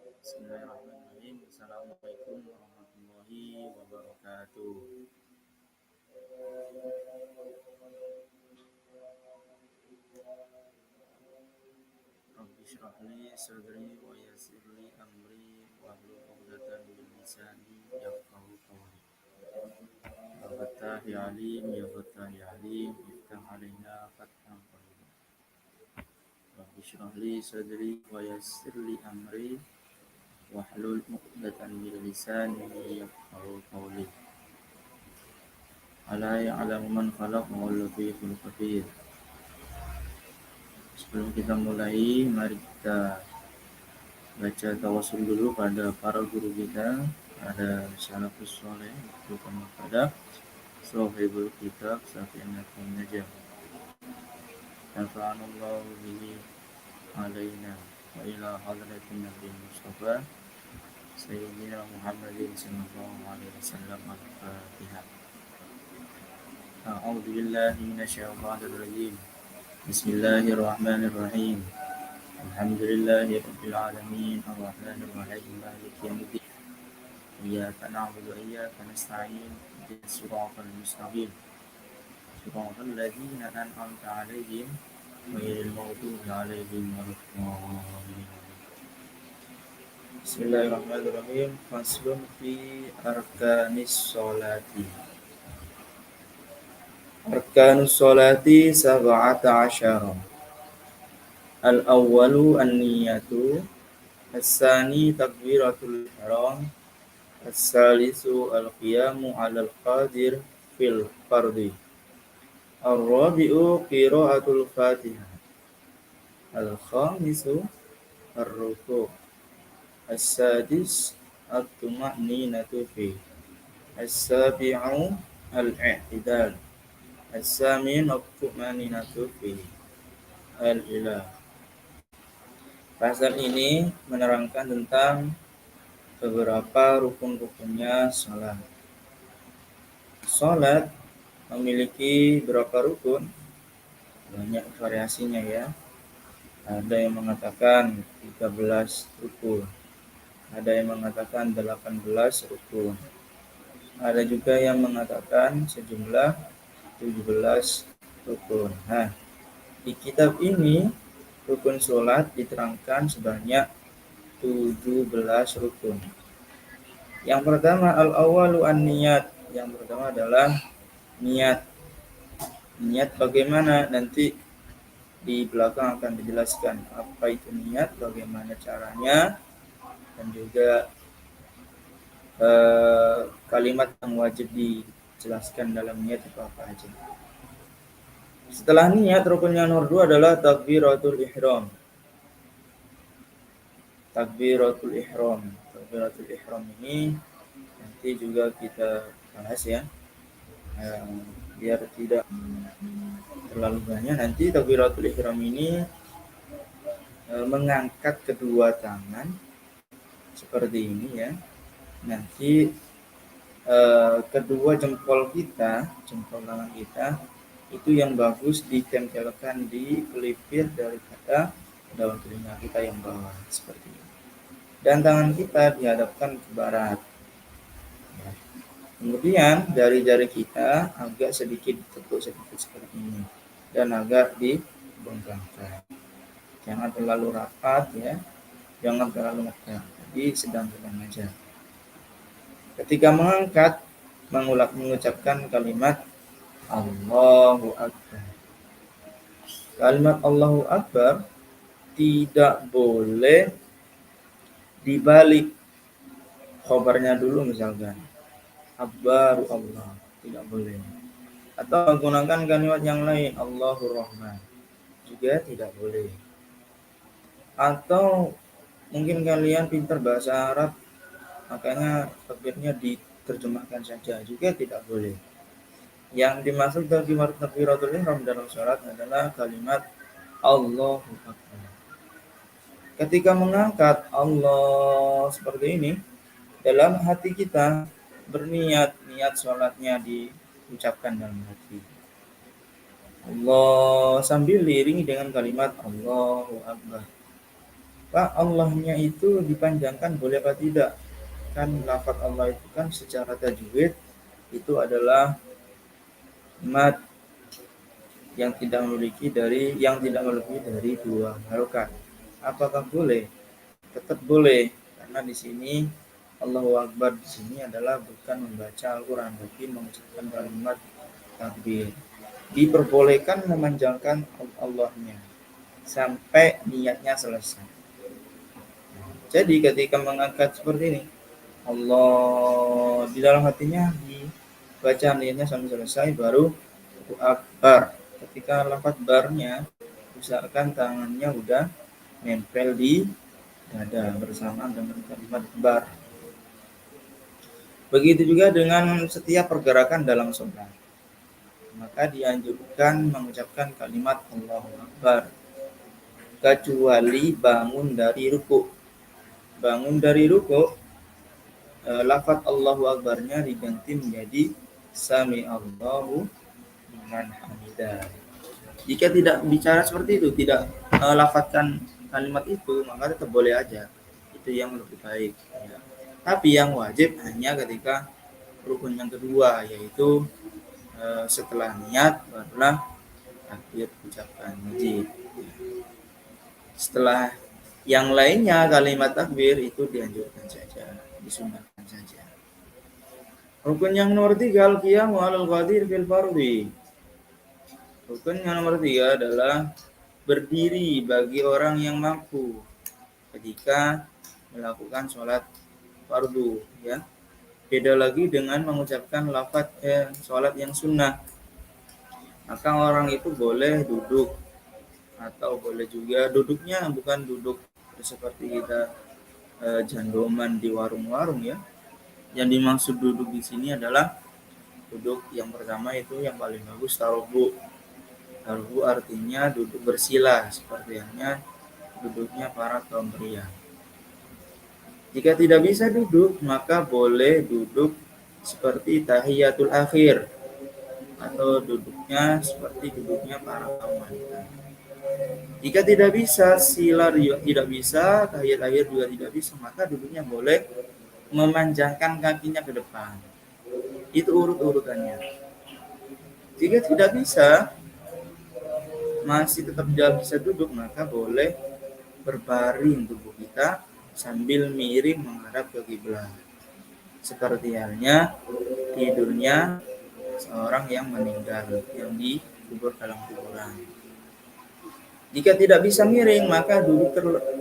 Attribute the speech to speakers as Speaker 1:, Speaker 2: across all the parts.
Speaker 1: Bismillahirrahmanirrahim. Assalamualaikum warahmatullahi wabarakatuh. Rabbi shrah li sadri wa yassir li amri wahlul 'uqdatam min lisani yafqahu qawli. Ya Fattah ya Alim, ya Fattah ya Alim, iftah alaina fathan qariban. Rabbi shrah li sadri wa yassir li amri wahlul 'uqdatam min lisani yafqahu qawli. Ala ya'lamu man khalaq wa huwal latiful khabir. Sebelum kita mulai, mari kita baca tawasul dulu pada para guru kita. Ada salafus soleh, terutama pada sahibul kitab Safinatun Najah. Nafa'anallahu bihi alaina wa ila hadratin Nabi Mustafa Sayyidina Muhammadin sallallahu alaihi wasallam. Al-Fatihah. A'udzu billahi minasyaitonir rajim. Bismillahirrahmanirrahim. Alhamdulillahi rabbil alamin, arrahmanir rahim, maliki yaumiddin. Iyyaka na'budu wa iyyaka nasta'in. Ihdinas siratal mustaqim. Siratal ladzina an'amta 'alaihim ghairil maghdubi 'alaihim waladdallin. Bismillahirrahmanirrahim. Faslun fi arkanis sholati. Arkanus sholati sab'ata asyara. Al-awwalu an-niyatu, as-sani takbiratul ihram, as-salisu al-qiyamu 'alal qadir fil fardhi, ar-rabi'u qira'atul fatihah, al-khamisu ar-ruku', as-sadis at-tuma'ninatu fi, as-sabi'u al-i'tidal, as-samin at-tuma'ninatu fi, al-ilah. Pasal ini menerangkan tentang beberapa rukun-rukunnya sholat. Sholat memiliki berapa rukun? Banyak variasinya ya. Ada yang mengatakan 13 rukun. Ada yang mengatakan 18 rukun. Ada juga yang mengatakan sejumlah 17 rukun. Nah, di kitab ini rukun sholat diterangkan sebanyak 17 rukun. Yang pertama al-awwalu an-niyat. Yang pertama adalah niat. Niat bagaimana? Nanti di belakang akan dijelaskan apa itu niat, bagaimana caranya, dan juga kalimat yang wajib dijelaskan dalam niat itu apa aja. Setelah niat, rukun yang nomor 2 adalah takbiratul ihram. Takbiratul ihram. Takbiratul ihram ini nanti juga kita bahas ya. Biar tidak terlalu banyak, nanti takbiratul ihram ini mengangkat kedua tangan seperti ini ya. Nanti kedua jempol kita, jempol tangan kita itu yang bagus ditempelkan di pelipir daripada daun telinga kita yang bawah seperti ini. Dan tangan kita dihadapkan ke barat. Ya. Kemudian jari-jari kita agak sedikit ditekuk sedikit seperti ini dan agak dibengkakkan. Jangan terlalu rapat ya, jangan terlalu ngekang. Jadi sedang-sedang aja. Ketika mengangkat, mengucapkan kalimat Allahu Akbar. Kalimat Allahu Akbar tidak boleh dibalik khobarnya dulu misalkan Akbaru Allah, tidak boleh. Atau menggunakan kalimat yang lain Allahur Rahman, juga tidak boleh. Atau mungkin kalian pintar bahasa Arab, makanya takbirnya diterjemahkan saja, juga tidak boleh. Yang dimaksud takbiratul ihram dalam sholat adalah kalimat Allahu Akbar. Ketika mengangkat Allah seperti ini, dalam hati kita berniat, niat sholatnya diucapkan dalam hati. Allah sambil diiringi dengan kalimat Allahu Akbar. Pak, Allahnya itu dipanjangkan boleh apa tidak? Kan lafaz Allah itu kan secara tajwid itu adalah mat yang tidak melebihi dari 2 harokat. Apakah boleh? Tetap boleh, karena di sini Allahu Akbar di sini adalah bukan membaca Al-Quran, tapi mengucapkan kalimat takbir. Diperbolehkan memanjangkan Allahnya sampai niatnya selesai. Jadi ketika mengangkat seperti ini, Allah di dalam hatinya dibaca niatnya sampai selesai, baru Akbar. Ketika lafaz barnya, usahakan tangannya udah nempel di dada bersamaan dengan kalimat bar. Begitu juga dengan setiap pergerakan dalam sholat. Maka dianjurkan mengucapkan kalimat Allahu Akbar. Kecuali bangun dari ruku. Bangun dari ruku, lafaz Allahu Akbarnya diganti menjadi Sami Allahu liman hamidah. Jika tidak bicara seperti itu, tidak lafazkan kalimat itu, maka tetap boleh aja. Itu yang lebih baik. Ya. Tapi yang wajib hanya ketika rukun yang kedua, yaitu setelah niat barulah takbir ucapkan wajib. Setelah yang lainnya kalimat takbir itu dianjurkan saja, disunahkan saja. Rukun yang nomor 3, al-qiyamu 'alal qadir fil fardhi. Rukun yang nomor 3 adalah berdiri bagi orang yang mampu ketika melakukan sholat fardu, ya. Beda lagi dengan mengucapkan lafaz sholat yang sunnah. Maka orang itu boleh duduk, atau boleh juga duduknya bukan duduk seperti kita jandoman di warung-warung, ya. Yang dimaksud duduk di sini adalah duduk yang pertama itu yang paling bagus tarubu. Tarubu artinya duduk bersila seperti halnya duduknya para kaum pria. Jika tidak bisa duduk, maka boleh duduk seperti tahiyatul akhir atau duduknya seperti duduknya para kaum wanita. Jika tidak bisa, sila tidak bisa, tahiyat akhir juga tidak bisa, maka duduknya boleh memanjangkan kakinya ke depan. Itu urut-urutannya. Jika tidak bisa, masih tetap tidak bisa duduk, maka boleh berbaring tubuh kita sambil miring menghadap ke kiblat. Seperti halnya tidurnya seorang yang meninggal, yang dikubur dalam kuburan. Jika tidak bisa miring, maka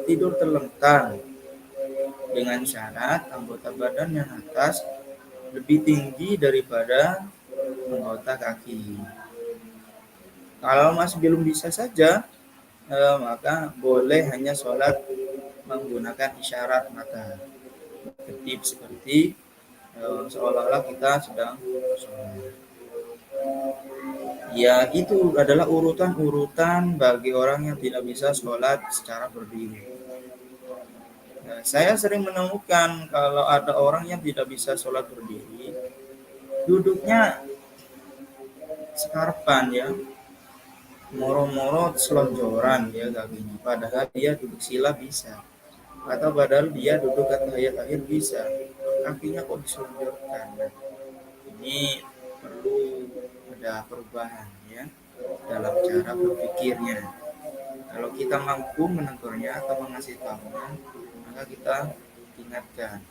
Speaker 1: tidur terlentang dengan syarat anggota badan yang atas lebih tinggi daripada anggota kaki. Kalau masih belum bisa saja, maka boleh hanya sholat menggunakan isyarat mata, kedip seperti seolah-olah kita sedang sholat. Ya, itu adalah urutan-urutan bagi orang yang tidak bisa sholat secara berdiri. Nah, saya sering menemukan kalau ada orang yang tidak bisa sholat berdiri, duduknya sekarpan, ya, moro-moro selonjoran ya kakinya, padahal dia duduk sila bisa, atau padahal dia duduk tahiyat akhir bisa, kakinya kok diselonjorkan. Nah, ini perlu ada perubahan, ya, dalam cara berpikirnya. Kalau kita mampu menegurnya atau mengasih tahunya, maka kita ingatkan.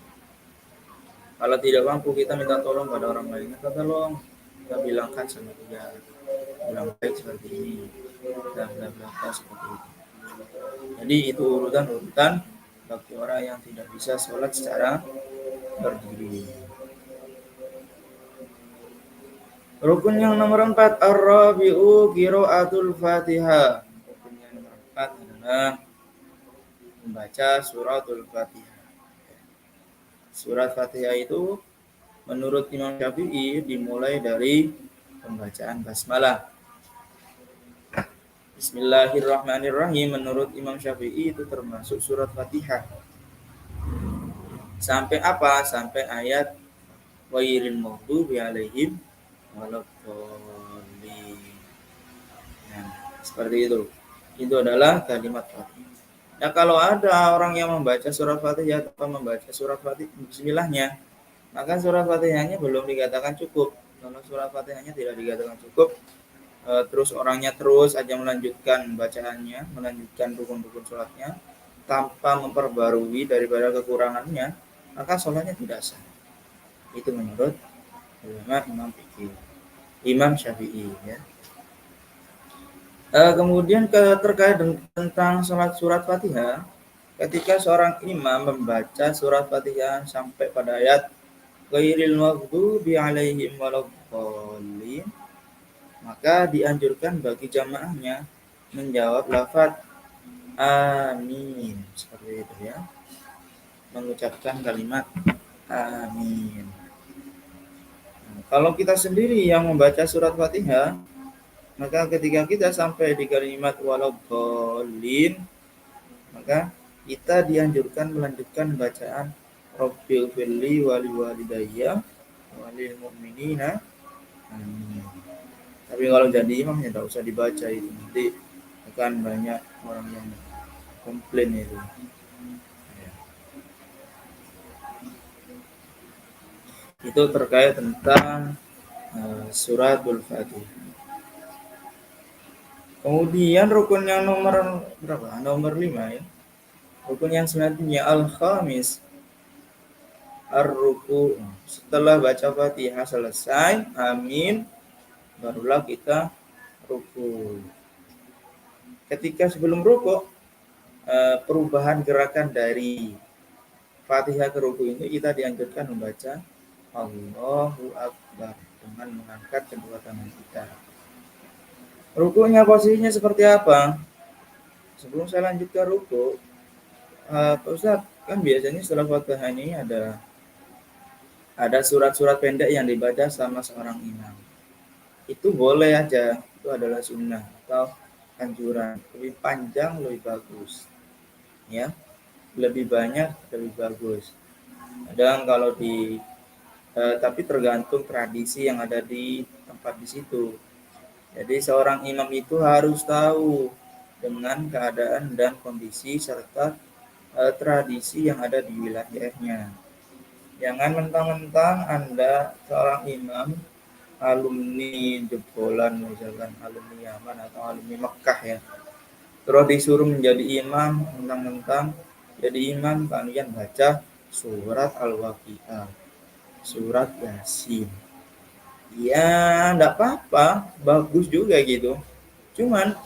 Speaker 1: Kalau tidak mampu, kita minta tolong pada orang lain. Minta tolong, kita bilangkan sama dia, bilang baik seperti ini, dan bla bla bla seperti itu. Jadi itu urutan-urutan bagi orang yang tidak bisa sholat secara berdiri. Rukun yang nomor 4, ar-rabi'u qiraatul Fatihah. Rukun yang nomor 4 adalah membaca suratul Fatihah. Surat Fatihah itu menurut Imam Syafi'i dimulai dari pembacaan basmalah. Bismillahirrahmanirrahim menurut Imam Syafi'i itu termasuk surat Fatihah. Sampai apa? Sampai ayat ghairil maghdubi alaihim waladdallin. Nah, seperti itu. Itu adalah kalimat Fatihah. Nah, kalau ada orang yang membaca surat Fatihah tanpa membaca surat Fatihah bismillahnya, maka surat Fatihahnya belum dikatakan cukup. Kalau surat Fatihahnya tidak dikatakan cukup, terus orangnya terus aja melanjutkan bacaannya, melanjutkan rukun-rukun sholatnya tanpa memperbarui daripada kekurangannya, maka sholatnya tidak sah. Itu menurut ulama Imam Fikih, Imam Syafi'i ya. Kemudian terkait tentang sholat surat Fatihah, ketika seorang imam membaca surat Fatihah sampai pada ayat ghairil maghdubi alaihim waladdallin, maka dianjurkan bagi jamaahnya menjawab lafaz amin seperti itu ya, mengucapkan kalimat amin. Nah, kalau kita sendiri yang membaca surat Fatihah, maka ketika kita sampai di kalimat waladdallin, maka kita dianjurkan melanjutkan bacaan Rabbil firli wali walidayya walil mu'minina amin. Tapi kalau jadi imam ya tidak usah dibaca itu, nanti akan banyak orang yang komplain itu. Ya. Itu terkait tentang suratul Fatihah. Kemudian rukun yang nomor berapa? Nomor 5 ya. Rukun yang selanjutnya al-khamis ar-ruku. Setelah baca Fatihah selesai, amin, barulah kita ruku. Ketika sebelum ruku, perubahan gerakan dari Fatihah ke ruku ini kita dianjurkan membaca Allahu Akbar dengan mengangkat kedua tangan kita. Rukunya posisinya seperti apa? Sebelum saya lanjut ke ruku, Pak Ustadz, kan biasanya setelah Fatihah ini ada surat-surat pendek yang dibaca sama seorang imam. Itu boleh aja, itu adalah sunnah atau anjuran. Lebih panjang lebih bagus, ya. Lebih banyak lebih bagus. Kadang kalau tapi tergantung tradisi yang ada di tempat di situ. Jadi seorang imam itu harus tahu dengan keadaan dan kondisi serta tradisi yang ada di wilayahnya. Jangan mentang-mentang Anda seorang imam alumni jebolan, misalkan alumni Yaman atau alumni Mekah ya, terus disuruh menjadi imam, mentang-mentang jadi imam kalian baca surat Al-Waqiah, surat Yasin. Ya, enggak apa-apa, bagus juga gitu. Cuman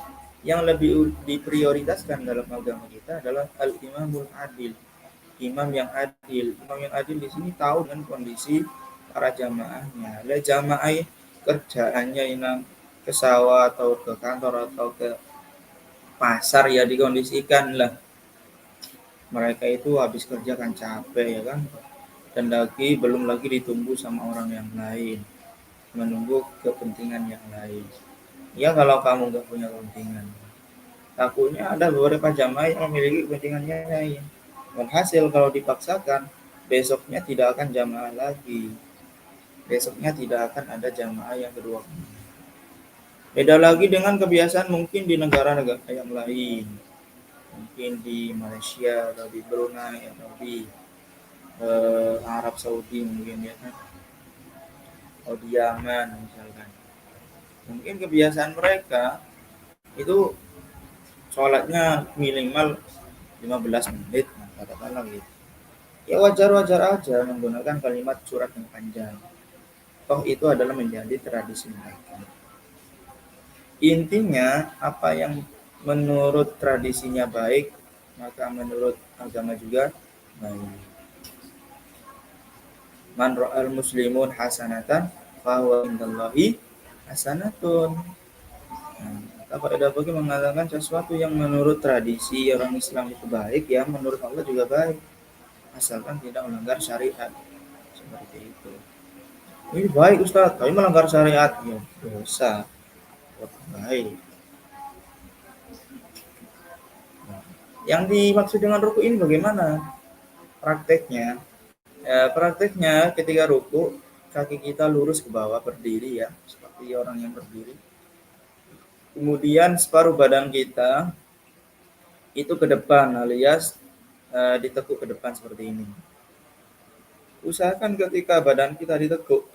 Speaker 1: yang lebih diprioritaskan dalam agama kita adalah al-imamul adil. Imam yang adil. Imam yang adil di sini tahu dengan kondisi para jamaahnya. Lah jamaah kerjaannya imam ke sawah atau ke kantor atau ke pasar ya dikondisikan lah. Mereka itu habis kerja kan capek ya kan. Dan belum lagi ditunggu sama orang yang lain, menunggu kepentingan yang lain. Ya kalau kamu nggak punya kepentingan, takutnya ada beberapa jamaah yang memiliki kepentingannya lain. Hasil kalau dipaksakan, besoknya tidak akan jamaah lagi. Besoknya tidak akan ada jamaah yang kedua. Beda lagi dengan kebiasaan mungkin di negara-negara yang lain. Mungkin di Malaysia atau di Brunei atau di Arab Saudi mungkin ya kan. Atau di Yaman misalkan. Mungkin kebiasaan mereka itu sholatnya minimal 15 menit, katakanlah gitu. Ya wajar-wajar aja menggunakan kalimat surat yang panjang. Toh itu adalah menjadi tradisi mereka. Intinya apa yang menurut tradisinya baik, maka menurut agama juga baik. Man ra'al muslimun hasanatan fahuwa indallahi hasanatun. Nah, ada bagi mengatakan sesuatu yang menurut tradisi orang Islam itu baik, ya menurut Allah juga baik, asalkan tidak melanggar syariat. Seperti itu. Ini baik Ustaz, tapi melanggar syariat, ya dosa. Baik. Nah, yang dimaksud dengan ruku ini bagaimana prakteknya? Prakteknya ketika ruku, kaki kita lurus ke bawah berdiri ya, seperti orang yang berdiri. Kemudian separuh badan kita itu ke depan alias ditekuk ke depan seperti ini. Usahakan ketika badan kita ditekuk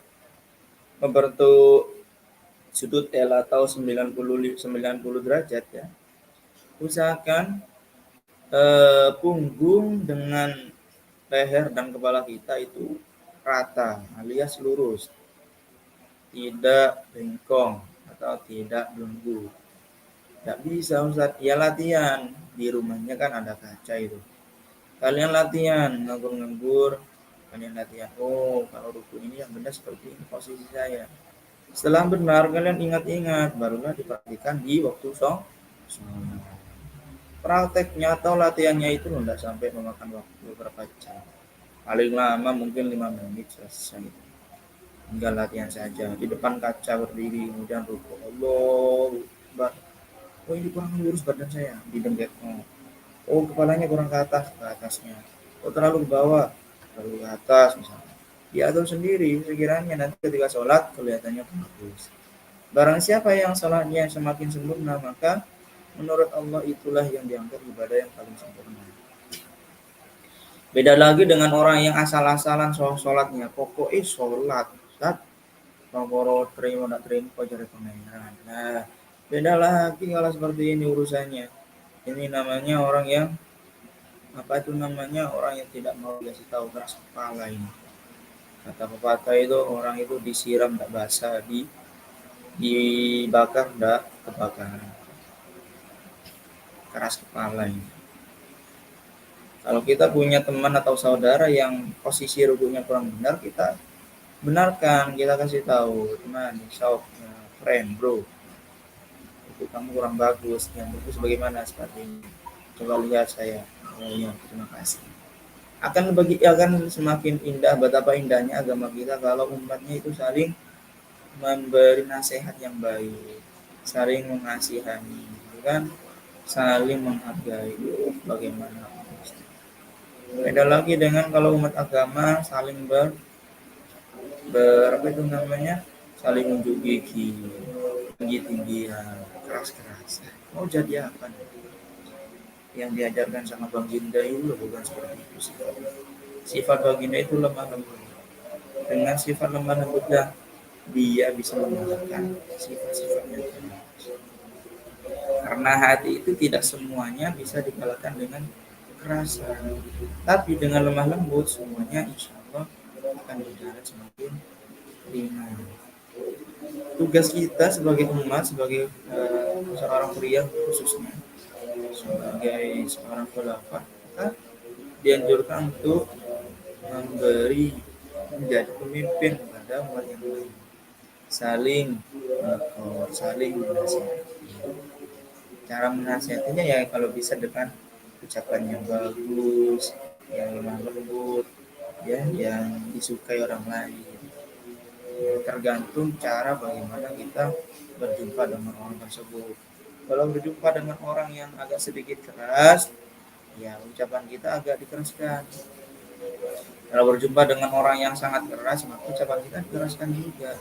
Speaker 1: membentuk sudut L atau 90 derajat ya. Usahakan punggung dengan leher dan kepala kita itu rata alias lurus, tidak bengkong atau tidak belenggu. Tidak bisa Ustaz, ya latihan di rumahnya kan ada kaca itu. Kalian latihan nganggur-nganggur, kalian latihan. Oh, kalau ruku ini yang benar seperti ini posisi saya. Setelah benar kalian ingat-ingat, barulah diperhatikan di waktu sholat. Prakteknya atau latihannya itu tidak sampai memakan waktu beberapa jam. Paling lama mungkin 5 menit selesai. Tinggal latihan saja di depan kaca berdiri, kemudian ruku. Allah Akbar. Oh ini kurang lurus badan saya, didengket. Oh kepalanya kurang ke atasnya. Oh terlalu ke bawah, terlalu ke atas misalnya. Diatur sendiri sekiranya nanti ketika sholat kelihatannya bagus. Barang siapa yang sholatnya semakin sempurna, maka menurut Allah itulah yang dianggap ibadah yang paling sempurna. Beda lagi dengan orang yang asal-asalan sholatnya. Pokoknya sholat. Ustaz, kalau terima tidak terima kok cari pangeran. Nah, beda lagi kalau seperti ini urusannya. Ini namanya orang yang orang yang tidak mau dikasih tahu, keras kepala ini. Kata pepatah itu orang itu disiram tidak basah, dibakar tidak kebakaran. Keras kepala ini. Kalau kita punya teman atau saudara yang posisi rukunya kurang benar, kita benarkan, kita kasih tahu, teman, shock, friend, bro, itu kamu kurang bagus, yang bagus bagaimana seperti ini, coba lihat saya. Oh ya, terima kasih. Akan semakin indah, betapa indahnya agama kita kalau umatnya itu saling memberi nasihat yang baik, saling mengasihani, kan, saling menghargai. Bagaimana? Beda lagi dengan kalau umat agama saling saling unjuk gigi, tinggi-tinggian, keras-kerasan. Mau jadi apa nih? Yang diajarkan sama Bang Ginda itu bukan seperti itu sifatnya. Sifat Bang Ginda itu lemah lembut. Dengan sifat lemah lembutnya dia bisa mengalahkan sifat-sifatnya. Karena hati itu tidak semuanya bisa dikalahkan dengan kekerasan. Tapi dengan lemah lembut semuanya insya Allah akan berjalan semakin ringan. Tugas kita sebagai umat, sebagai seorang pria khususnya, sebagai seorang khilafah, kita dianjurkan untuk menjadi pemimpin kepada umat yang lain, saling saling menasihati. Cara menasihatinya ya kalau bisa dengan ucapan yang bagus, yang lemah lembut, ya, yang disukai orang lain. Tergantung cara bagaimana kita berjumpa dengan orang tersebut. Kalau berjumpa dengan orang yang agak sedikit keras, ya ucapan kita agak dikeraskan. Kalau berjumpa dengan orang yang sangat keras, maka ucapan kita dikeraskan juga.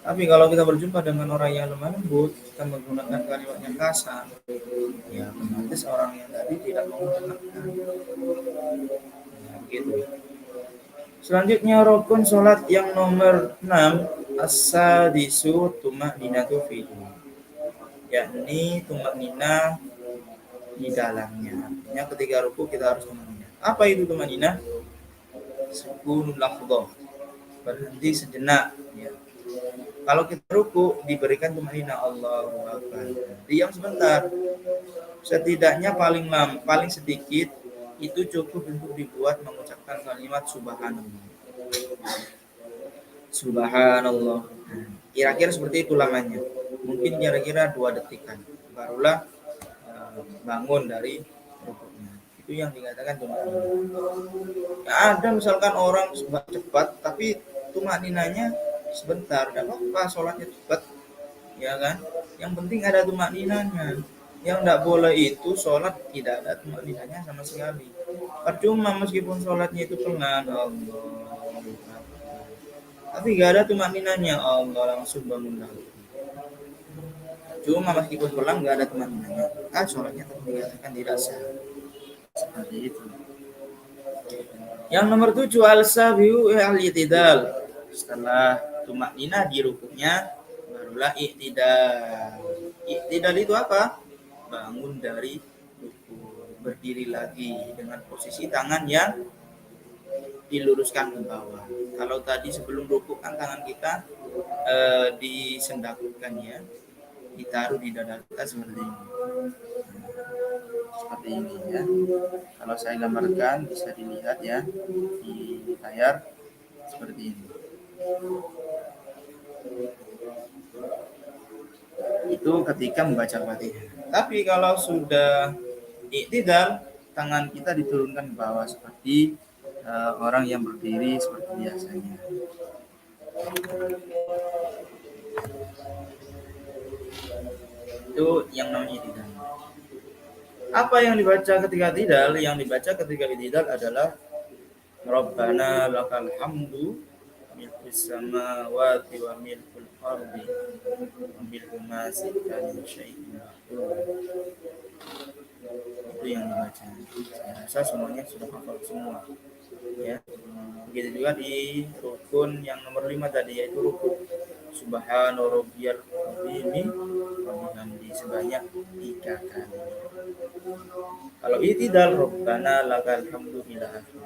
Speaker 1: Tapi kalau kita berjumpa dengan orang yang lemah lembut, kita menggunakan kalimat yang kasar, ya otomatis orang yang tadi tidak mau mendengarkan. Ya, begitu. Selanjutnya rukun sholat yang nomor 6, as-sadisu tumakninatu fihi, yakni tumakninah di dalamnya. Artinya ketika ruku kita harus tumakninah. Apa itu tumakninah? Sukunul lafdhah, berhenti sejenak ya. Kalau kita ruku diberikan tumakninah, Allahu Akbar, diam sebentar. Setidaknya paling sedikit itu cukup untuk dibuat mengucapkan kalimat subhanallah. Subhanallah. Kira-kira seperti itu lamanya. Mungkin kira-kira 2 detikan. Barulah bangun dari rukuknya. Itu yang dikatakan tumakninah. Ada misalkan orang cepat tapi tumakninahnya sebentar, tidak apa-apa, sholatnya cepat, ya kan? Yang penting ada tumakninahnya. Yang tidak boleh itu sholat tidak ada tumakninahnya sama sekali. Percuma meskipun sholatnya itu pelan, Allah, tapi gak ada tumakninahnya, Allah langsung bangun lagi. Cuma meskipun pulang nggak ada teman-temannya, sholatnya tetap dikatakan tidak sah. Seperti itu. Yang nomor 7 al-sabiu al-i'tidal. Setelah tumak nina di rukuknya, barulah i'tidal. I'tidal itu apa? Bangun dari ruku, berdiri lagi dengan posisi tangan yang diluruskan ke bawah. Kalau tadi sebelum rukuk kan tangan kita disendakkan ya, ditaruh di dada kita seperti ini. Seperti ini ya. Kalau saya gambarkan bisa dilihat ya di layar seperti ini. Itu ketika membaca Fatihah. Tapi kalau sudah i'tidal, tangan kita diturunkan ke bawah seperti orang yang berdiri seperti biasanya. Itu yang namanya i'tidal. Apa yang dibaca ketika i'tidal? Yang dibaca ketika i'tidal adalah Rabbana lakal hamdu milkus samawati wa milkul ardi wa milku ma syi'ta min syai'in. Itu yang dibaca. Saya rasa semuanya sudah hafal semua. Ya. Begitu juga di rukun yang nomor 5 tadi, yaitu rukun Subhana rabbiyal azim wa bihamdi sebanyak 3 kali. Kalau i'tidal Rabbana lakal hamdu ila akhir.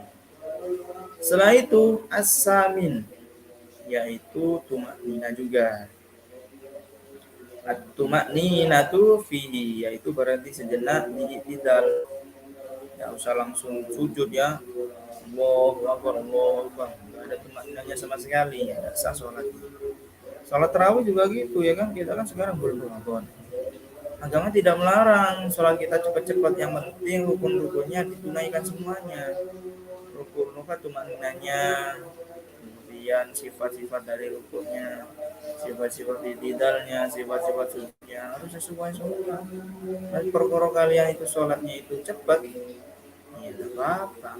Speaker 1: Setelah itu as-samin, yaitu tumak nina juga. Tumak nina tu fihi, yaitu berarti sejenak di i'tidal. Ya usah langsung sujud ya. Allahu akbar, Allahu akbar. Enggak ada tumak ninanya sama sekali, ya enggak sah sholat. Sholat tarawih juga gitu ya kan, kita kan sekarang bulan Ramadan. Agama tidak melarang sholat kita cepat-cepat, yang penting rukun-rukunnya ditunaikan semuanya. Rukun-rukun tumak ninanya, kemudian sifat-sifat dari rukunnya, sifat-sifat i'tidalnya, sifat-sifat sujudnya harus sesuai semua. Dan perkara kalian itu sholatnya itu cepat, ya tidak apa-apa.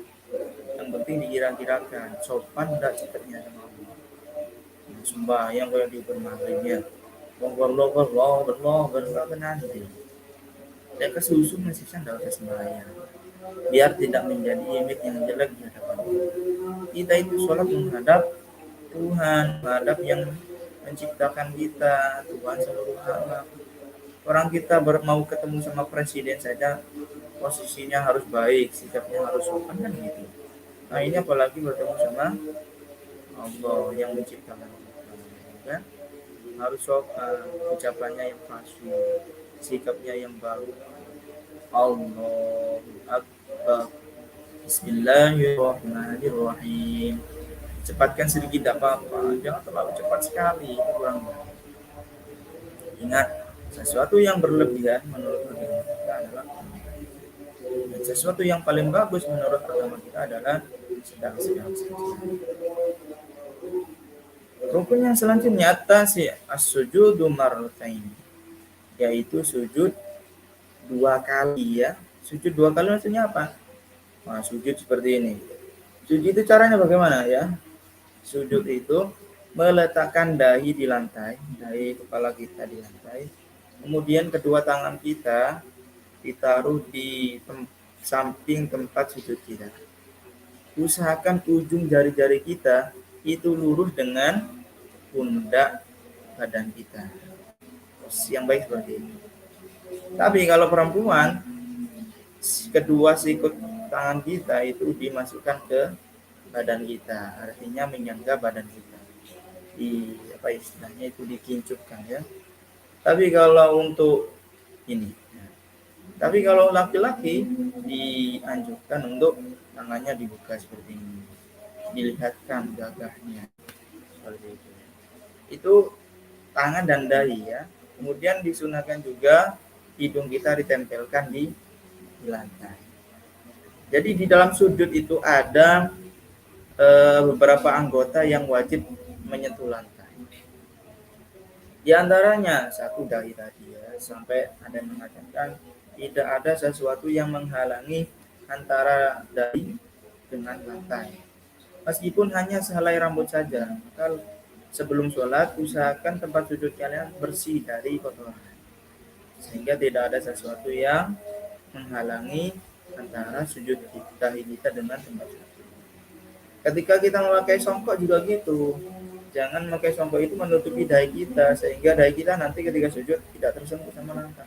Speaker 1: Yang penting dikira-kirakan sopan tidak cepatnya sama Allah. Sembahyang kalau di maghribnya, Allah nanti. Dan kesusu masih tidak usah sembahyang, biar tidak menjadi image yang jelek di hadapan kita. Itu sholat menghadap Tuhan, menghadap yang menciptakan kita, Tuhan seluruh alam. Orang kita mau ketemu sama presiden saja posisinya harus baik, sikapnya harus sopan kan gitu. Nah ini apalagi bertemu sama Allah yang menciptakan kita, kan? Harus sopan, ucapannya yang fasih, sikapnya yang baik. Allahu Akbar. Bismillahirrahmanirrahim. Cepatkan sedikit tidak apa-apa, jangan terlalu cepat sekali, kurang. Ingat, sesuatu yang berlebihan menurut agama kita adalah, dan sesuatu yang paling bagus menurut agama kita adalah sedang-sedang saja. Rukun yang selanjutnya atas ya as-sujudu marratain, yaitu sujud 2 kali ya. Sujud 2 kali maksudnya apa? Nah, sujud seperti ini. Sujud itu caranya bagaimana ya? Sujud itu meletakkan dahi di lantai, dahi kepala kita di lantai. Kemudian kedua tangan kita ditaruh di samping tempat sujud kita. Usahakan ujung jari-jari kita itu lurus dengan pundak badan kita. Posisi yang baik seperti ini. Tapi kalau perempuan, kedua sikut tangan kita itu dimasukkan ke badan kita, artinya menyangga badan kita, di apa istilahnya itu dikincupkan ya. Tapi kalau untuk ini, tapi kalau laki-laki dianjurkan untuk tangannya dibuka seperti ini, dilihatkan gagahnya seperti itu. Itu tangan dan dahi ya. Kemudian disunahkan juga hidung kita ditempelkan di lantai. Jadi di dalam sujud itu ada beberapa anggota yang wajib menyentuh lantai. Di antaranya satu dahi tadi ya, sampai ada yang mengatakan tidak ada sesuatu yang menghalangi antara dahi dengan lantai. Meskipun hanya sehelai rambut saja, maka sebelum sholat usahakan tempat sujud kalian bersih dari kotoran. sehingga tidak ada sesuatu yang menghalangi antara sujud kita dengan tempat sujud. Ketika kita memakai songkok juga gitu, jangan memakai songkok itu menutupi dahi kita sehingga dahi kita nanti ketika sujud tidak tersentuh sama langkah.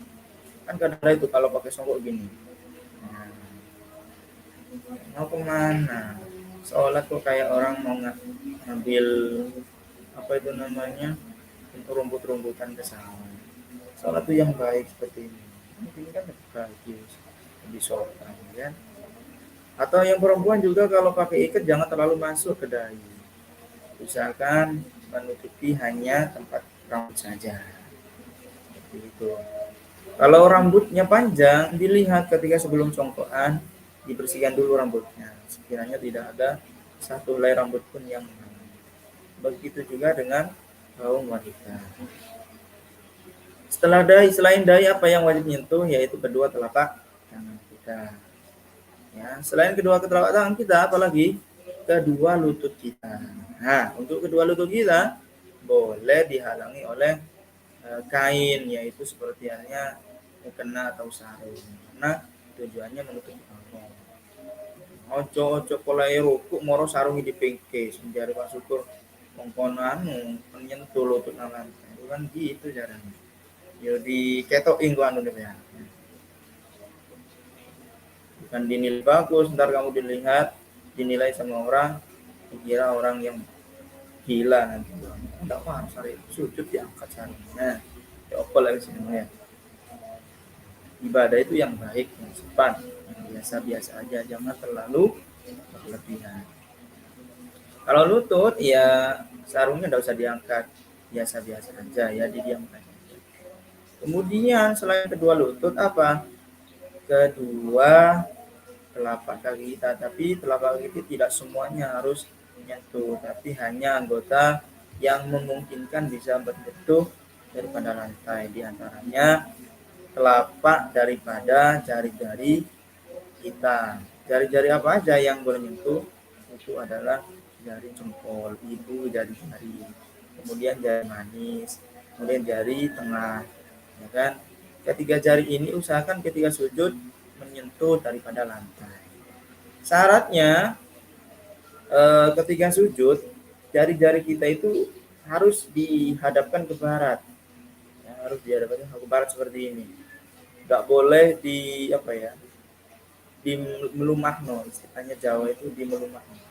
Speaker 1: Kan kadang itu kalau pakai songkok gini, nah, mau kemana? Sholat kok kayak orang mau ngambil apa itu namanya rumput-rumputan ke sawah. Sholat itu yang baik seperti ini. Ini kan lebih bagus, lebih sopan, ya. Atau yang perempuan juga kalau pakai ikat jangan terlalu masuk ke dahi. Usahakan menutupi hanya tempat rambut saja. Seperti itu. Kalau rambutnya panjang, dilihat ketika sebelum songkokan, dibersihkan dulu rambutnya. Sekiranya tidak ada satu helai rambut pun yang mengenai. Begitu juga dengan kaum wanita. Setelah dahi, selain dahi apa yang wajib menyentuh, yaitu kedua telapak tangan kita. Ya, selain kedua telapak tangan kita, apalagi kedua lutut kita. Nah, untuk kedua lutut kita boleh dihalangi oleh kain, yaitu seperti halnya mukena atau sarung, karena tujuannya menutup aurat. Ojo polai rukuk moro sarungi di pingke, menjadi masukur mongkonan menyentuh lutut alam. Itu kan gitu caranya. Yo diketokin gua anu ya. Bukan dinilai bagus, ntar kamu dilihat dinilai sama orang, dikira orang yang gila nanti. Enggak paham sari sujud diangkat sarungnya. Ya apa lagi sini ya. Ibadah itu yang baik, yang sopan, yang biasa-biasa aja, jangan terlalu berlebihan. Kalau lutut ya sarungnya enggak usah diangkat, biasa-biasa aja ya, didiamkan. Kemudian selain kedua lutut apa? Kedua telapak kaki kita, tapi telapak kaki tidak semuanya harus menyentuh, tapi hanya anggota yang memungkinkan bisa berbentuk daripada lantai, diantaranya telapak daripada jari-jari kita. Jari-jari apa aja yang boleh menyentuh? Itu adalah jari jempol, ibu jari-jari, kemudian jari manis, kemudian jari tengah, ya kan? Ketiga jari ini usahakan ketika sujud menyentuh daripada lantai. Syaratnya ketika sujud jari-jari kita itu harus dihadapkan ke barat, ya, harus dihadapkan ke barat seperti ini. Nggak boleh di apa ya, di melumahno, istilahnya Jawa itu di melumahno,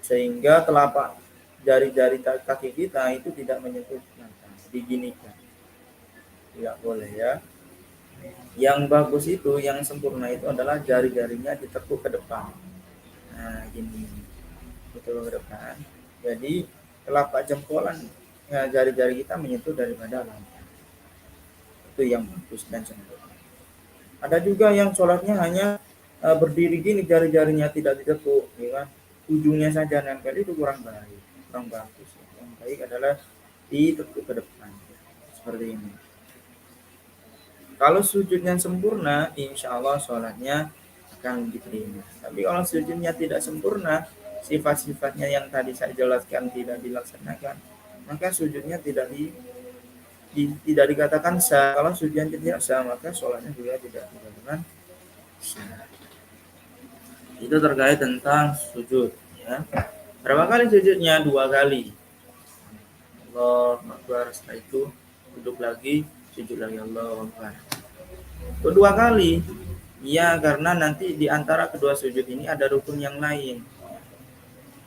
Speaker 1: sehingga telapak jari-jari kaki kita itu tidak menyentuh lantai, diginikan, tidak boleh ya. Yang bagus itu, yang sempurna itu adalah jari-jarinya ditekuk ke depan. Nah, gini, ditekuk ke depan. Jadi telapak jempolan jari-jari kita menyentuh daripada lantai. Itu yang bagus dan sempurna. Ada juga yang sholatnya hanya berdiri gini, jari-jarinya tidak ditekuk, ya kan? Ujungnya saja nempel, itu kurang baik, kurang bagus. Yang baik adalah ditekuk ke depan, seperti ini. Kalau sujudnya sempurna, insya Allah sholatnya akan diterima. Tapi kalau sujudnya tidak sempurna, sifat-sifatnya yang tadi saya jelaskan tidak dilaksanakan, maka sujudnya tidak dikatakan sah. Kalau sujudnya tidak sah, maka sholatnya juga tidak dikatakan sah. Itu terkait tentang sujud. Ya. Berapa kali sujudnya? 2 kali. Allah Akbar, setelah itu duduk lagi, sujud lagi, Allah Akbar. Kedua kali, ya, karena nanti di antara kedua sujud ini ada rukun yang lain.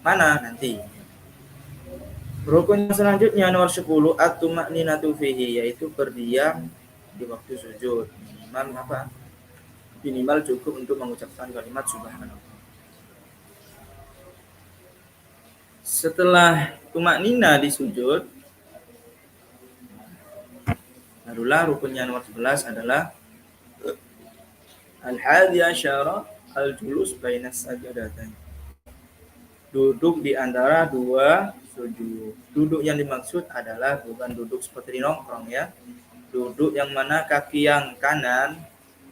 Speaker 1: Mana nanti? Rukun selanjutnya nomor 10, at-tuma'ninatu fihi, yaitu berdiam di waktu sujud. Minimal apa? Minimal cukup untuk mengucapkan kalimat subhanallah. Setelah tuma'nina di sujud, barulah rukunnya nomor 11 adalah al-hadi asyara al-julus bainas sajadatain. Duduk di antara dua sujud. Duduk yang dimaksud adalah bukan duduk seperti nongkrong ya. Duduk yang mana kaki yang kanan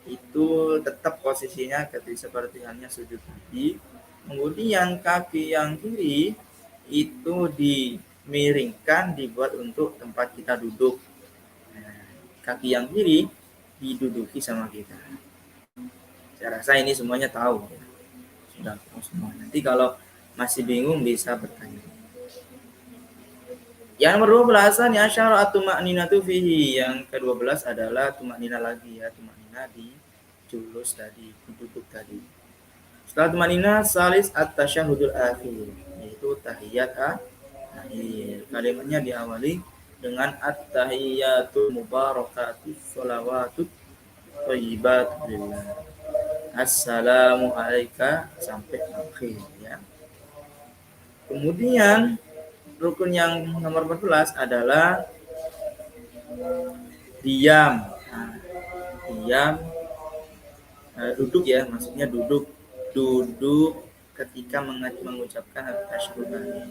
Speaker 1: itu tetap posisinya seperti halnya sujud tadi. Kemudian kaki yang kiri itu dimiringkan, dibuat untuk tempat kita duduk. Nah, kaki yang kiri diduduki sama kita. Saya rasa ini semuanya tahu ya. Sudah tahu semua. Nanti kalau masih bingung bisa bertanya. Yang nomor 12 ya syara'atu ma'ninatu fihi. Yang ke-12 adalah tumaknina lagi ya, tumaknina di julus tadi, duduk tadi. Setelah tumaknina salis at-tasyahudul akhir, yaitu tahiyat akhir. Kalimatnya diawali dengan at-tahiyatul mubarakatus sholawatut thayyibat lillah. Assalamu alayka sampai akhir ya. Kemudian rukun yang nomor 14 adalah diam. Nah, diam duduk ya, maksudnya duduk ketika mengucapkan tasyahud tadi.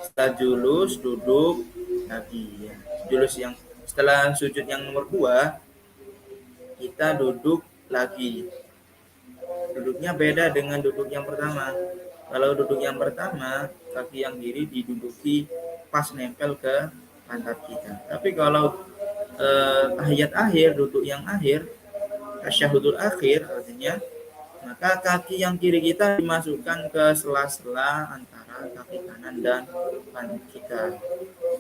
Speaker 1: Setelah julus duduk lagi ya. Julus yang setelah sujud yang nomor 2 kita duduk lagi. Duduknya beda dengan duduk yang pertama. Kalau duduk yang pertama, kaki yang kiri diduduki pas nempel ke pantat kita. Tapi kalau tahiyat akhir, duduk yang akhir, tasyahudul akhir artinya, maka kaki yang kiri kita dimasukkan ke sela-sela antara kaki kanan dan pantat kita.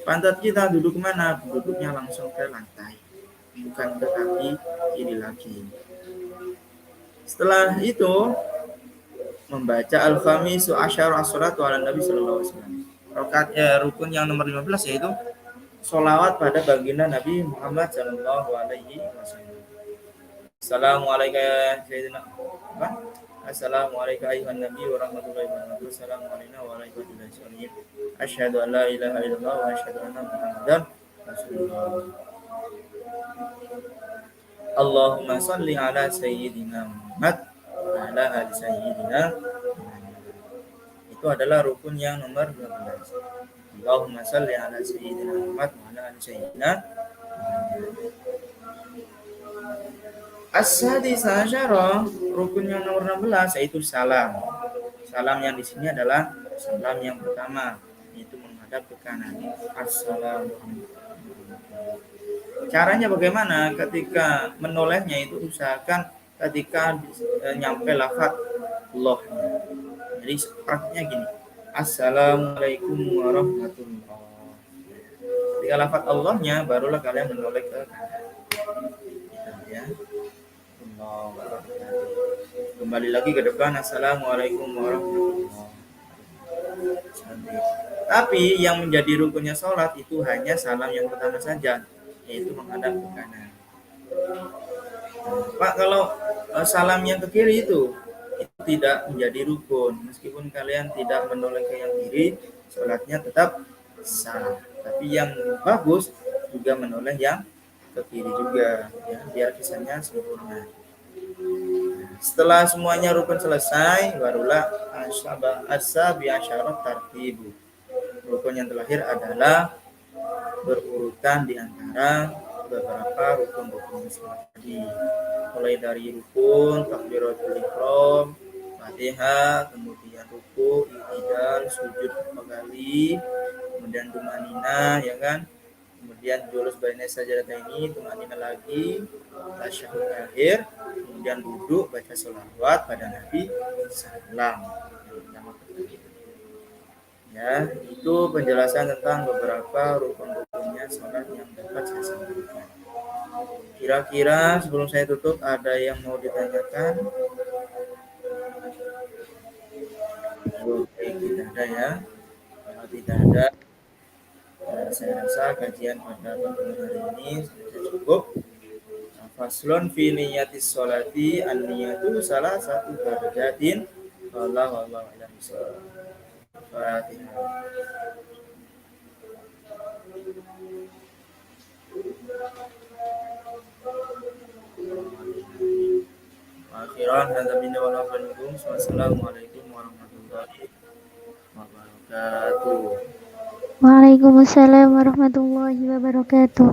Speaker 1: Pantat kita duduk mana? Duduknya langsung ke lantai, bukan ke kaki kiri lagi. Setelah itu membaca al-khamisu asyara as-salatu ala Nabi sallallahu alaihi wasallam. Rukun yang nomor 15 yaitu sholawat pada baginda Nabi Muhammad sallallahu alaihi wasallam. Assalamualaikum ya Sayyidina. Assalamualaikum ayuhan nabi wa rahmatullahi wa barakatuh. Assalamualaikum warahmatullahi wabarakatuh. Asyhadu an la ilaha illallah wa asyhadu anna Muhammadan rasulullah. Allahumma shalli ala sayyidina Muhammad wa ala ali sayyidina. Itu adalah rukun yang nomor 12. Allahumma shalli ala sayyidina Muhammad wa ala ali sayyidina. As-sadis asyara, rukun yang nomor 16 yaitu salam. Salam yang di sini adalah salam yang pertama, yaitu menghadap ke kanan. Assalamualaikum. Caranya bagaimana? Ketika menolehnya itu usahakan ketika nyampe lafaz Allah. Jadi praktiknya gini. Assalamualaikum warahmatullahi wabarakatuh. Ketika lafaz Allahnya barulah kalian menoleh ke kanan. Ya. Kembali lagi ke depan. Assalamualaikum warahmatullahi wabarakatuh. Tapi yang menjadi rukunnya sholat itu hanya salam yang pertama saja, yaitu menghadap ke kanan. Pak, kalau salam yang ke kiri itu tidak menjadi rukun. Meskipun kalian tidak menoleh ke yang kiri, sholatnya tetap sah. Tapi yang bagus juga menoleh yang ke kiri juga, ya, biar kesannya sempurna. Setelah semuanya rukun selesai, barulah as-sabi asyarat tartibu. Rukun yang terakhir adalah berurutan di antara beberapa rukun-rukun tadi. Mulai dari rukun takbiratul ihram, Fatihah, kemudian ruku, i'tidal, sujud 4 kali, kemudian tumanina, ya kan? Kemudian julus baina sajdatain, tumanina lagi, tasyahud akhir, kemudian duduk baca sholawat pada Nabi salam. Ya, itu penjelasan tentang beberapa rukun-rukunnya sholat yang dapat saya sampaikan. Kira-kira sebelum saya tutup ada yang mau ditanyakan? Oke, tidak ada ya. Kalau tidak ada, saya rasa kajian pada pertemuan hari ini sudah cukup. Faslun fi niyatis sholati an-niyatu salah satu darajatin. Wallahu a'lam bishawab. Fatihah. Akhiran hadza minna wa lakum. Wassalamualaikum warahmatullahi wabarakatuh.
Speaker 2: Waalaikumsalam warahmatullahi wabarakatuh.